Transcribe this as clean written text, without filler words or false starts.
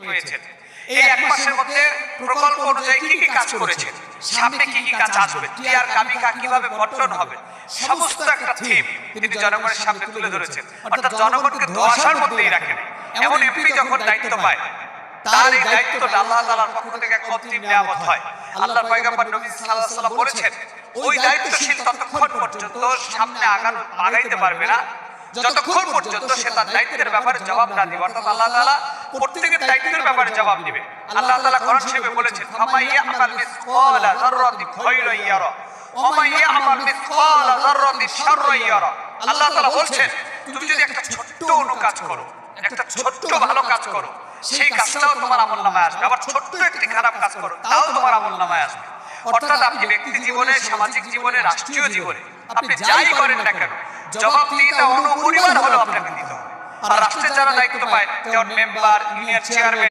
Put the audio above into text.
হয়েছে। এই এক মাসের মধ্যে প্রকল্প অনুযায়ী কি কি কাজ করেছে, সামনে কি কি কাজ আসবে, টিআর কামিকা কিভাবে বন্টন হবে, সমস্ত একটা থিম তিনি জনগণের সামনে তুলে ধরেছেন। অর্থাৎ জনগণকে ধোঁয়াশার মধ্যেই রাখেন। এমন এমপি যখন দায়িত্ব পায়, তার এই দায়িত্বটা আল্লাহ তাআলার পক্ষ থেকে এক অন্তিম নিয়ামত হয়। আল্লাহর পয়গম্বর নবী সাল্লাল্লাহু আলাইহি ওয়াসাল্লাম বলেছেন, ওই দায়িত্বশীল ততক্ষণ পর্যন্ত সামনে আগাইতে পারবে না যতক্ষণ পর্যন্ত সে তার দায়িত্বের ব্যাপারে জবাব না দিবে। অর্থাৎ আল্লাহ তাআলা প্রত্যেকের দায়িত্বের ব্যাপারে জবাব দিবে। আল্লাহ তাআলা কোরআন শরীফে বলেছেন, ফামান ইয়ামাল মিসকালা যাররাতিন খায়রান ইয়ারা ওয়া মান ইয়ামাল মিসকালা যাররাতিন শাররান ইয়ারা। আল্লাহ তাআলা বলছেন, তুমি যদি একটা ছোট্ট কাজ করো, একটা ছোট্ট ভালো কাজ করো, সেই কাজটাও তোমার আমলনামায় আসবে। আবার ছোট্ট একটি খারাপ কাজ করো, তাও তোমার আমলনামায় আসবে। অর্থাৎ আপনি ব্যক্তি জীবনে, সামাজিক জীবনে, রাষ্ট্রীয় জীবনে আপনি যাই করেন না কেন, জবাবদিহিতা অনপরিহার্য হলেও আপনাকে দিতে হবে। আর রাষ্ট্রের যারা দায়িত্ব পায়, যেমন মেম্বার, ইউনিয়ন চেয়ারম্যান,